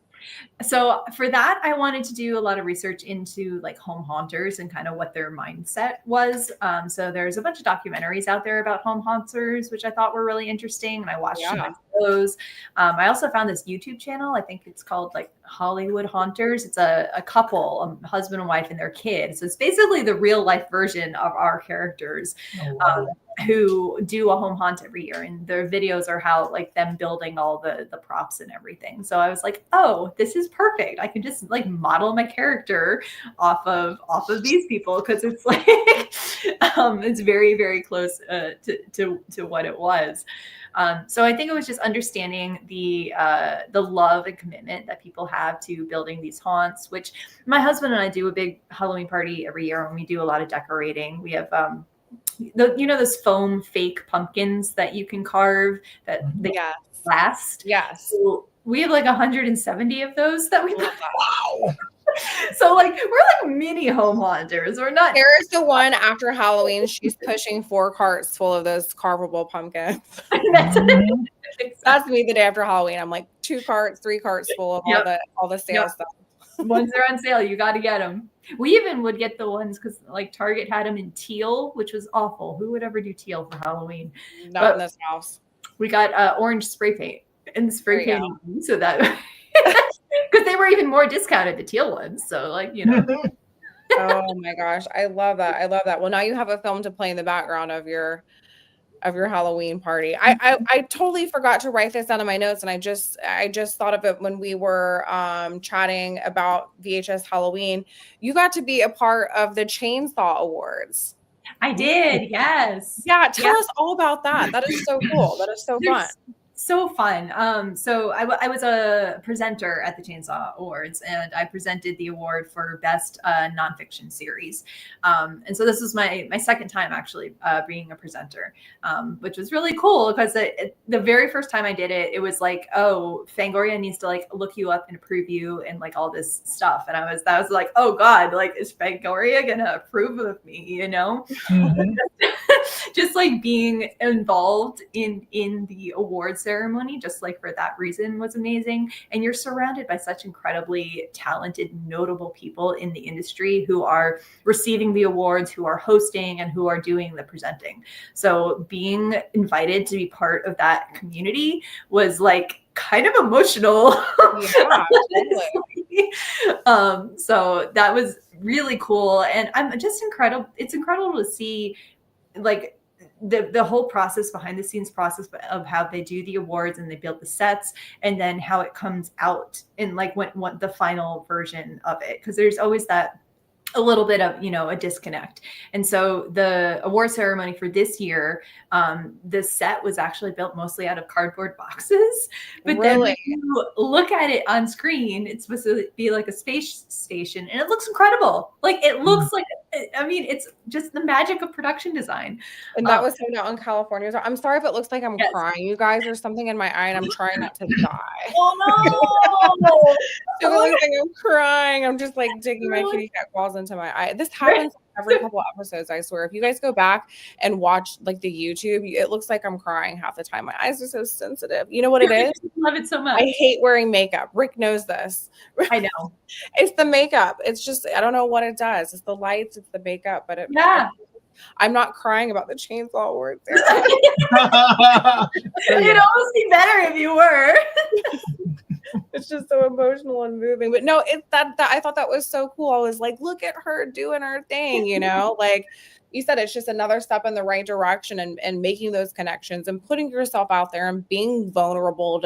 So for that, I wanted to do a lot of research into like home haunters and kind of what their mindset was. So there's a bunch of documentaries out there about home haunters, which I thought were really interesting. And I watched some of those. I also found this YouTube channel. I think it's called like Hollywood Haunters. It's a couple, a husband and wife and their kids. So it's basically the real life version of our characters. Oh, wow. Who do a home haunt every year, and their videos are how like them building all the props and everything. So I was like, oh, this is perfect. I can just like model my character off of these people because it's like it's very, very close to what it was. So I think it was just understanding the love and commitment that people have to building these haunts, which my husband and I do a big Halloween party every year, and we do a lot of decorating. We have those foam fake pumpkins that you can carve that they last. Yes. So we have like 170 of those that we buy. Wow. So like we're like mini home haunters. We're not. Sarah's the one after Halloween. She's pushing 4 carts full of those carvable pumpkins. That's me the day after Halloween. I'm like 2 carts, 3 carts full of all the sale stuff. Once they're on sale, you got to get them. We even would get the ones because like Target had them in teal, which was awful. Who would ever do teal for Halloween? Not in this house. We got orange spray paint and spray painting, so that because they were even more discounted, the teal ones. So like Oh my gosh, I love that. I love that. Well, now you have a film to play in the background of your Halloween party. I totally forgot to write this down in my notes, and I just thought of it when we were chatting about VHS Halloween. You got to be a part of the Chainsaw Awards. I did, yes. Yeah, tell us all about that. That is so cool. That is so fun. So fun. So I was a presenter at the Chainsaw Awards, and I presented the award for best nonfiction series. And so this was my second time actually being a presenter, which was really cool because the very first time I did it, it was like, oh, Fangoria needs to like look you up and approve you and like all this stuff. And I was like, oh God, like is Fangoria gonna approve of me? You know, just like being involved in the awards ceremony, just like for that reason was amazing. And you're surrounded by such incredibly talented, notable people in the industry who are receiving the awards, who are hosting, and who are doing the presenting. So being invited to be part of that community was like kind of emotional. Yeah, totally. So that was really cool. And I'm just incredible. It's incredible to see like the whole process, behind the scenes process of how they do the awards and they build the sets, and then how it comes out in like what the final version of it. Because there's always that a little bit of, a disconnect. And so the award ceremony for this year, the set was actually built mostly out of cardboard boxes. But then when you look at it on screen, it's supposed to be like a space station, and it looks incredible. Like it looks like, I mean, it's just the magic of production desigin. And that was filmed out in California. So I'm sorry if it looks like I'm crying, you guys. There's something in my eye, and I'm trying not to die. Oh no! It looks like I'm crying. I'm just like digging my kitty cat claws into my eye. This happens every couple episodes, I swear. If you guys go back and watch like the YouTube, it looks like I'm crying half the time. My eyes are so sensitive. You know what it is? I love it so much. I hate wearing makeup. Rick knows this. I know. It's the makeup. It's just, I don't know what it does. It's the lights, it's the makeup, but I'm not crying about the Chainsaw Awards. It'd almost be better if you were. It's just so emotional and moving. But no, that I thought that was so cool. I was like, look at her doing her thing, you know, like you said, it's just another step in the right direction and making those connections and putting yourself out there and being vulnerable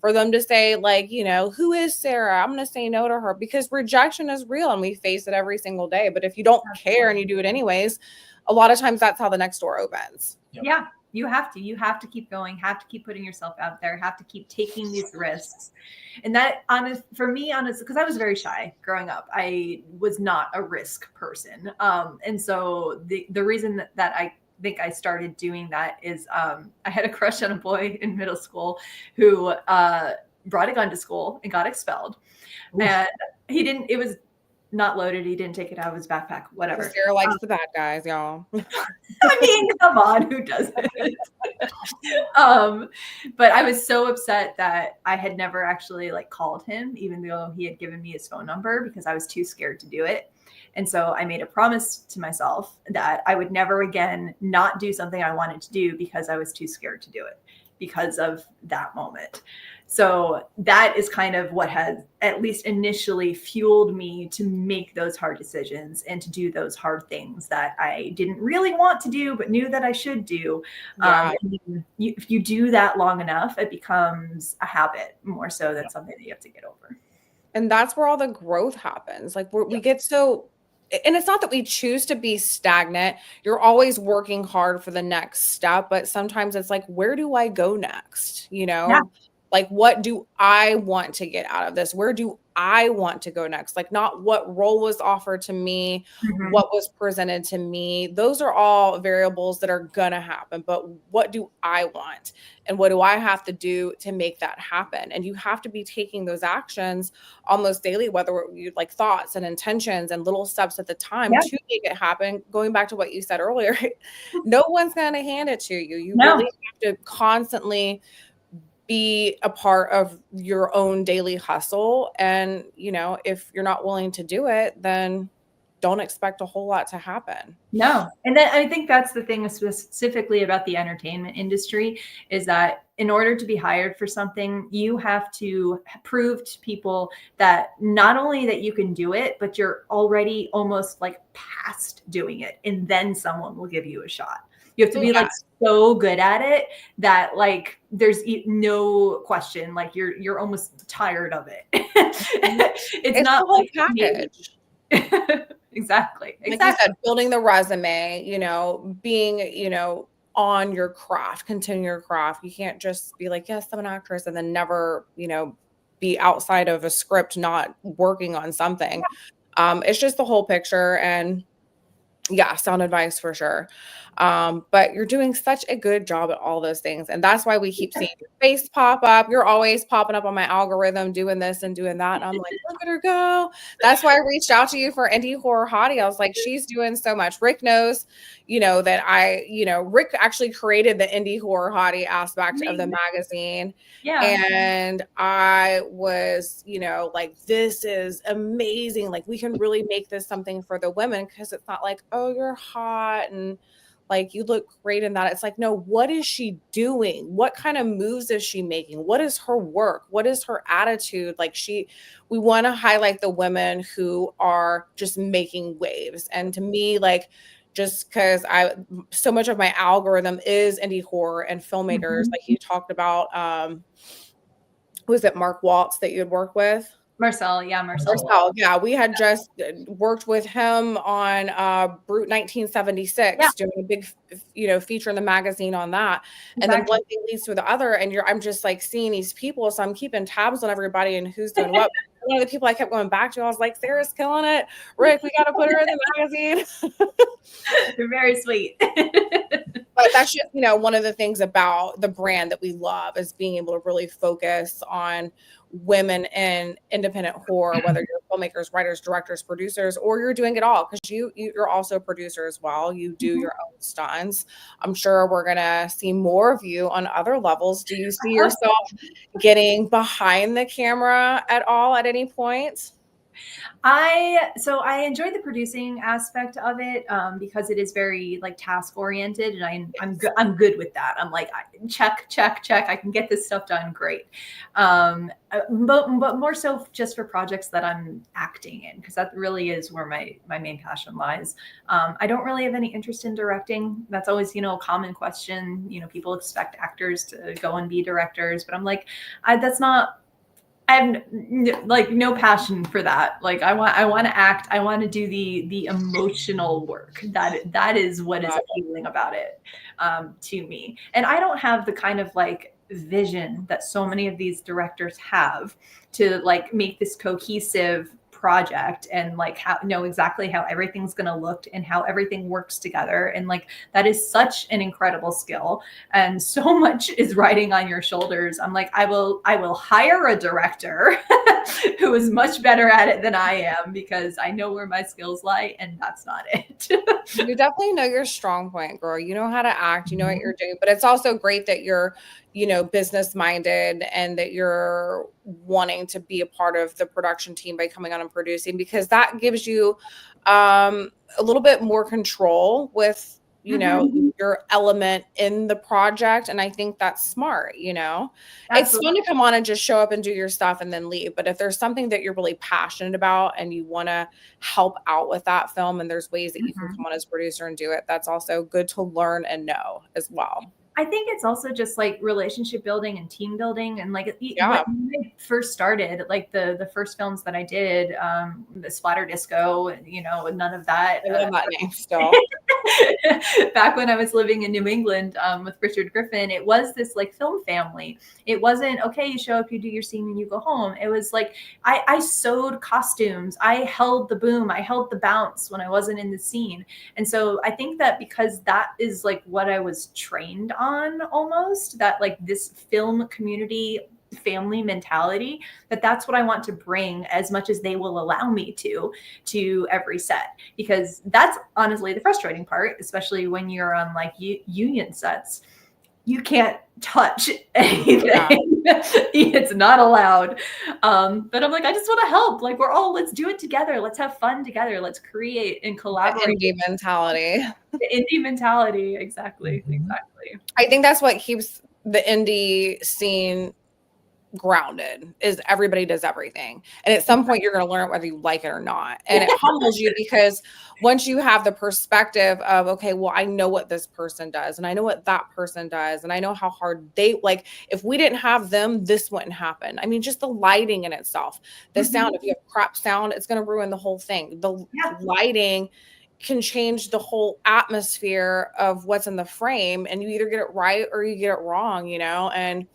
for them to say, like, you know, who is Sarah? I'm going to say no to her, because rejection is real and we face it every single day. But if you don't care and you do it anyways, a lot of times that's how the next door opens. Yep. Yeah. You have to keep going, have to keep putting yourself out there, have to keep taking these risks. And that for me, because I was very shy growing up, I was not a risk person. And so the reason that I think I started doing that is I had a crush on a boy in middle school who brought a gun to school and got expelled. Oof. And it was not loaded. He didn't take it out of his backpack, whatever. Sarah likes the bad guys, y'all. I mean, come on, who doesn't? But I was so upset that I had never actually like called him, even though he had given me his phone number, because I was too scared to do it. And so I made a promise to myself that I would never again not do something I wanted to do because I was too scared to do it because of that moment. So that is kind of what has at least initially fueled me to make those hard decisions and to do those hard things that I didn't really want to do, but knew that I should do. Yeah. If you do that long enough, it becomes a habit more so than something that you have to get over. And that's where all the growth happens. Like we get so, and it's not that we choose to be stagnant. You're always working hard for the next step, but sometimes it's like, where do I go next? You know? Yeah. Like, what do I want to get out of this? Where do I want to go next? Like, not what role was offered to me, what was presented to me. Those are all variables that are going to happen. But what do I want? And what do I have to do to make that happen? And you have to be taking those actions almost daily, whether you like thoughts and intentions and little steps at the time to make it happen. Going back to what you said earlier, no one's going to hand it to you. You really have to constantly be a part of your own daily hustle. And, you know, if you're not willing to do it, then don't expect a whole lot to happen. No. And then I think that's the thing specifically about the entertainment industry is that in order to be hired for something, you have to prove to people that not only that you can do it, but you're already almost like past doing it. And then someone will give you a shot. You have to be like so good at it that like there's no question, like you're almost tired of it. it's not like package. Exactly. Like you said, building the resume, you know, being, you know, on your craft, continue your craft. You can't just be like, yes, I'm an actress, and then never, you know, be outside of a script, not working on something. It's just the whole picture. And sound advice for sure. But you're doing such a good job at all those things. And that's why we keep seeing your face pop up. You're always popping up on my algorithm doing this and doing that. And I'm like, look at her go. That's why I reached out to you for Indie Horror Hottie. I was like, she's doing so much. Rick knows, you know, that Rick actually created the Indie Horror Hottie aspect of the magazine. Yeah. And I was, you know, like, this is amazing. Like, we can really make this something for the women, because it's not like, oh, you're hot and like you look great in that. It's like, no, what is she doing? What kind of moves is she making? What is her work? What is her attitude? Like we want to highlight the women who are just making waves. And to me, like, just because so much of my algorithm is indie horror and filmmakers, like you talked about, was it Mark Waltz that you had worked with? Marcel. Yeah, we had just worked with him on Brute 1976, doing a big, you know, feature in the magazine on that. And then one thing leads to the other, and I'm just like seeing these people, so I'm keeping tabs on everybody and who's doing what. One of the people I kept going back to, I was like, Sarah's killing it. Rick, we got to put her in the magazine. You're very sweet. But that's just, you know, one of the things about the brand that we love is being able to really focus on women in independent horror, whether you're filmmakers, writers, directors, producers, or you're doing it all, because you're also a producer as well. You do your own stunts. I'm sure we're gonna see more of you on other levels. Do you see yourself getting behind the camera at all at any point? I enjoyed the producing aspect of it because it is very like task oriented, and I'm good with that. I'm like, check. I can get this stuff done. Great. But more so just for projects that I'm acting in, because that really is where my main passion lies. I don't really have any interest in directing. That's always, a common question. People expect actors to go and be directors, but I'm like, I have like no passion for that. Like I want to act. I want to do the emotional work. That is what is appealing about it to me. And I don't have the kind of like vision that so many of these directors have to like make this cohesive project and like know exactly how everything's going to look and how everything works together. And like that is such an incredible skill, and so much is riding on your shoulders. I'm like, I will hire a director who is much better at it than I am, because I know where my skills lie, and that's not it. You definitely know your strong point, girl. You know how to act, you know what you're doing, but it's also great that you're business minded and that you're wanting to be a part of the production team by coming on and producing, because that gives you a little bit more control with, your element in the project. And I think that's smart, Absolutely. It's fun to come on and just show up and do your stuff and then leave. But if there's something that you're really passionate about and you want to help out with that film, and there's ways that you can come on as producer and do it, that's also good to learn and know as well. I think it's also just like relationship building and team building. And like when I first started, like the first films that I did, the Splatter Disco, none of that. I love that name still. Back when I was living in New England with Richard Griffin, it was this like film family. It wasn't, okay, you show up, you do your scene, and you go home. It was like I sewed costumes. I held the boom. I held the bounce when I wasn't in the scene. And so I think that because that is like what I was trained on, almost, that like this film community family mentality, that's what I want to bring as much as they will allow me to every set, because that's honestly the frustrating part, especially when you're on like union sets. You can't touch anything. It's not allowed. But I'm like, I just want to help. Like, let's do it together. Let's have fun together. Let's create and collaborate. The indie mentality. The indie mentality. Exactly. Exactly. I think that's what keeps the indie scene grounded, is everybody does everything. And at some point you're going to learn whether you like it or not. And it humbles you, because once you have the perspective of, okay, well, I know what this person does, and I know what that person does, and I know how hard they, like, if we didn't have them, this wouldn't happen. I mean, just the lighting in itself, the sound, if you have crap sound, it's going to ruin the whole thing. The lighting can change the whole atmosphere of what's in the frame, and you either get it right or you get it wrong, and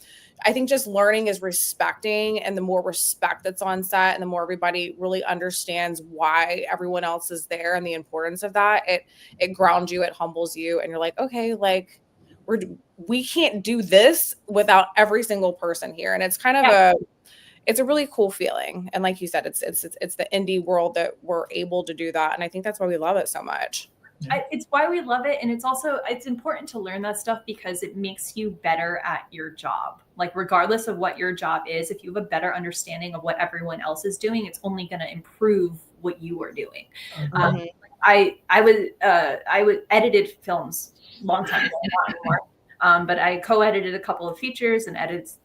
I think just learning is respecting, and the more respect that's on set and the more everybody really understands why everyone else is there and the importance of that, it grounds you, it humbles you, and you're like, okay, like we can't do this without every single person here. And it's kind of it's a really cool feeling. And like you said, it's the indie world that we're able to do that. And I think that's why we love it so much. It's why we love it. And it's important to learn that stuff, because it makes you better at your job. Like, regardless of what your job is, if you have a better understanding of what everyone else is doing, it's only going to improve what you are doing. I was edited films a long time ago, not anymore. But I co-edited a couple of features and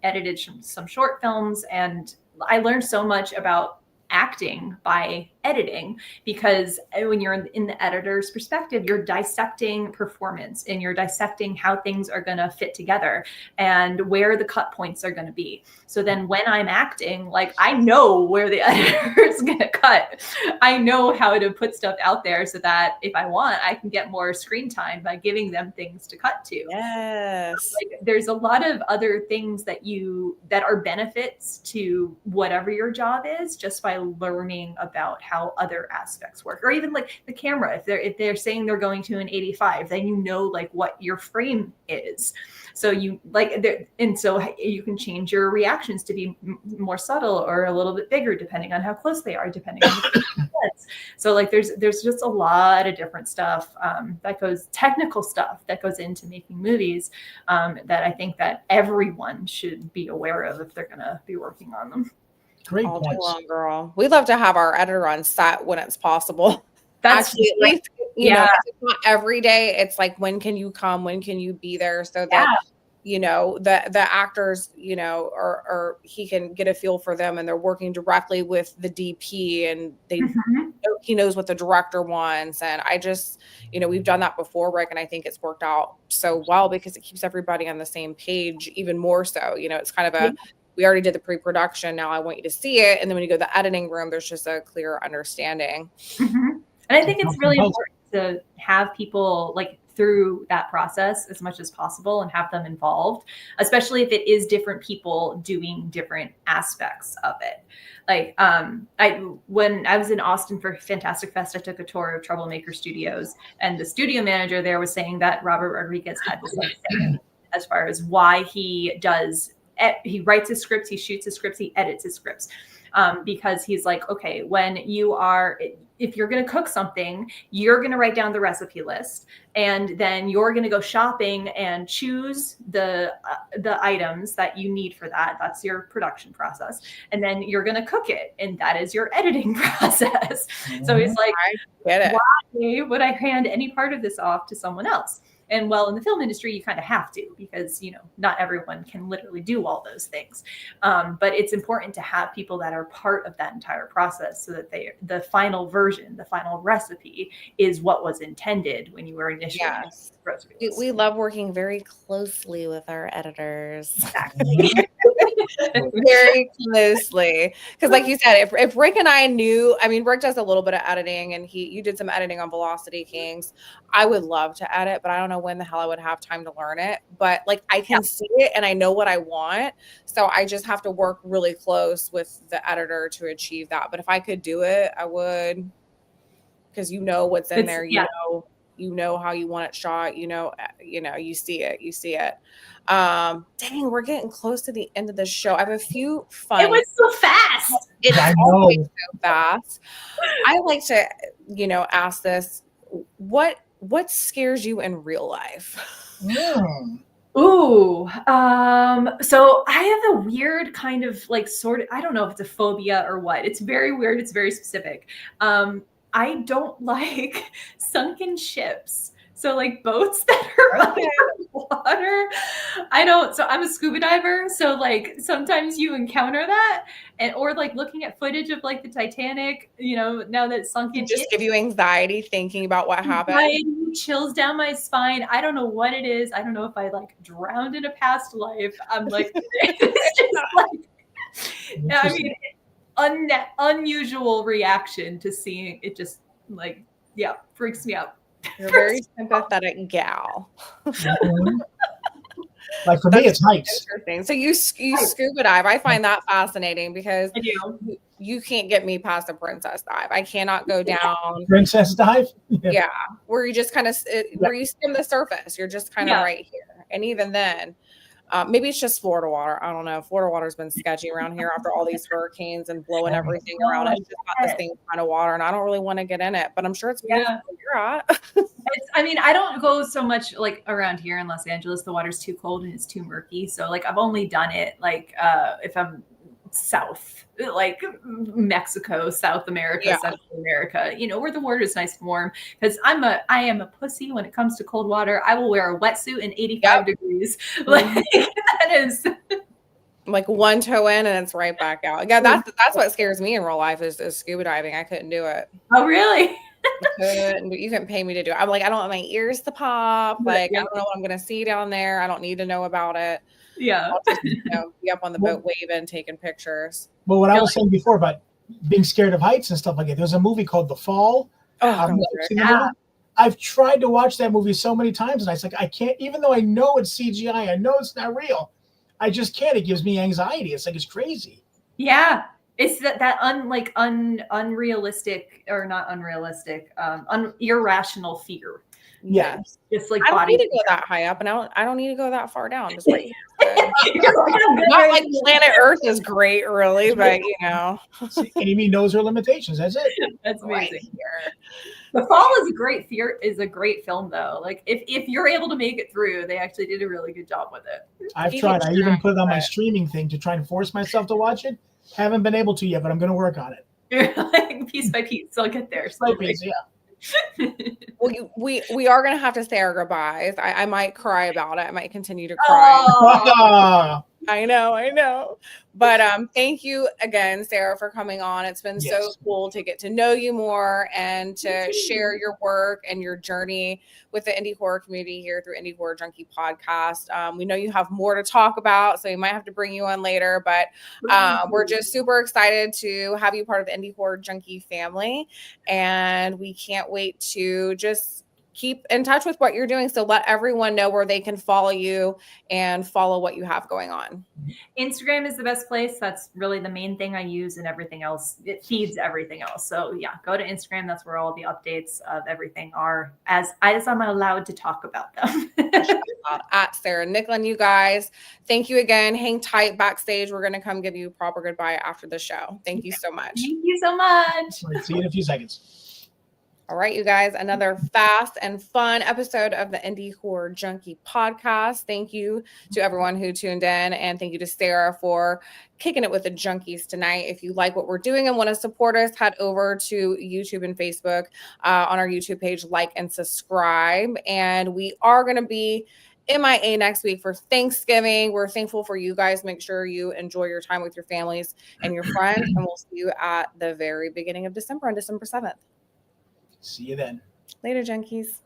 edited some short films. And I learned so much about acting by editing, because when you're in the editor's perspective, you're dissecting performance and you're dissecting how things are going to fit together and where the cut points are going to be. So then when I'm acting, like, I know where the editor is going to cut. I know how to put stuff out there so that if I want, I can get more screen time by giving them things to cut to. Yes. Like, there's a lot of other things that are benefits to whatever your job is, just by learning about how other aspects work. Or even like the camera, if they're saying they're going to an 85, then you know like what your frame is. So you so you can change your reactions to be more subtle or a little bit bigger, depending on how close they are, depending on the sets. So like there's just a lot of different stuff technical stuff that goes into making movies, that I think that everyone should be aware of if they're going to be working on them. Great All day points. long, girl. We love to have our editor on set when it's possible. That's Actually, at least, you yeah. know, it's not every day. It's like, when can you come? When can you be there? So that, you know, the actors, you know, or he can get a feel for them, and they're working directly with the DP, and they he knows what the director wants. And I just, you know, we've done that before, Rick, and I think it's worked out so well because it keeps everybody on the same page even more so. You know, it's kind of we already did the pre-production. Now I want you to see it. And then when you go to the editing room, there's just a clear understanding. And I think it's really important to have people like through that process as much as possible and have them involved, especially if it is different people doing different aspects of it. Like when I was in Austin for Fantastic Fest, I took a tour of Troublemaker Studios, and the studio manager there was saying that Robert Rodriguez had the same thing as far as why he writes his scripts, he shoots his scripts, he edits his scripts. Because he's like, okay, if you're going to cook something, you're going to write down the recipe list, and then you're going to go shopping and choose the items that you need for that. That's your production process. And then you're going to cook it, and that is your editing process. So he's like, why would I hand any part of this off to someone else? And well, in the film industry, you kind of have to, because, you know, not everyone can literally do all those things. But it's important to have people that are part of that entire process, so that the final version, the final recipe is what was intended when you were initially. We love working very closely with our editors. Exactly. Very closely. Because like you said, if Rick and I knew, I mean, Rick does a little bit of editing, and you did some editing on Velocity Kings. I would love to edit, but I don't know when the hell I would have time to learn it. But like, I can see it and I know what I want. So I just have to work really close with the editor to achieve that. But if I could do it, I would, because you know what's in there, you know how you want it shot, you see it. Dang, we're getting close to the end of the show. I have a few fun. It was so fast. It's always so fast. I like to, ask this: what scares you in real life? Ooh. So I have a weird kind of I don't know if it's a phobia or what. It's very weird. It's very specific. I don't like sunken ships. So like boats that are underwater. So I'm a scuba diver. So like sometimes you encounter that, or like looking at footage of like the Titanic, now that it's sunken. It just give you anxiety thinking about what happened. Anxiety, chills down my spine. I don't know what it is. I don't know if I like drowned in a past life. I'm like, it's just like, I mean, unusual reaction to seeing it. Just freaks me out. You're a very sympathetic gal. Like for me, it's heights. Interesting. So you scuba dive. I find that fascinating because you can't get me past a princess dive. I cannot go down. Princess dive? Yeah. Where you just kind of, where you skim the surface. You're just kind of right here. And even then, maybe it's just Florida water. I don't know. Florida water's been sketchy around here after all these hurricanes and blowing everything around. It's just not the same kind of water, and I don't really want to get in it. But I'm sure it's beautiful where you're at. I don't go so much like around here in Los Angeles. The water's too cold and it's too murky. So like I've only done it if I'm south, like Mexico, South America, Central America, where the water is nice and warm. Because I am a pussy when it comes to cold water. I will wear a wetsuit in 85 degrees. Like that is like one toe in and it's right back out. Yeah, that's what scares me in real life is scuba diving. I couldn't do it. Oh, really? You couldn't pay me to do it. I'm like, I don't want my ears to pop. Like, I don't know what I'm going to see down there. I don't need to know about it. Yeah. I'll just, be up on the boat waving, taking pictures. Well, what I was saying before about being scared of heights and stuff like that, there's a movie called The Fall. I've tried to watch that movie so many times, and it's like, I can't, even though I know it's CGI, I know it's not real. I just can't. It gives me anxiety. It's like, it's crazy. Yeah. It's unrealistic, or not unrealistic, irrational fear. Yes. Just like I don't body need to go that high up, and I don't need to go that far down. Just right here. Not like planet Earth is great, really, but And you knows her limitations. That's it. That's amazing. The Fall is a great film, though. Like if you're able to make it through, they actually did a really good job with it. I've tried. I even put it on my streaming thing to try and force myself to watch it. Haven't been able to yet, but I'm going to work on it. You're like piece by piece. I'll get there. Slowly. Yeah. Well, we are gonna have to say our goodbyes. I might cry about it. I might continue to cry. Oh. I know. But thank you again, Sarah, for coming on. It's been so cool to get to know you more and to share your work and your journey with the indie horror community here through Indie Horror Junkie Podcast. We know you have more to talk about, so we might have to bring you on later. But we're just super excited to have you part of the Indie Horror Junkie family, and we can't wait to just keep in touch with what you're doing. So let everyone know where they can follow you and follow what you have going on. Instagram is the best place. That's really the main thing I use, and everything else, it feeds everything else. So yeah, go to Instagram. That's where all the updates of everything are, as I'm allowed to talk about them. At Sarah Nicklin, you guys. Thank you again. Hang tight backstage. We're going to come give you a proper goodbye after the show. Thank you so much. Thank you so much. See you in a few seconds. All right, you guys, another fast and fun episode of the Indie Horror Junkie Podcast. Thank you to everyone who tuned in, and thank you to Sarah for kicking it with the Junkies tonight. If you like what we're doing and want to support us, head over to YouTube and Facebook on our YouTube page, like and subscribe. And we are going to be MIA next week for Thanksgiving. We're thankful for you guys. Make sure you enjoy your time with your families and your friends, and we'll see you at the very beginning of December on December 7th. See you then. Later, Junkies.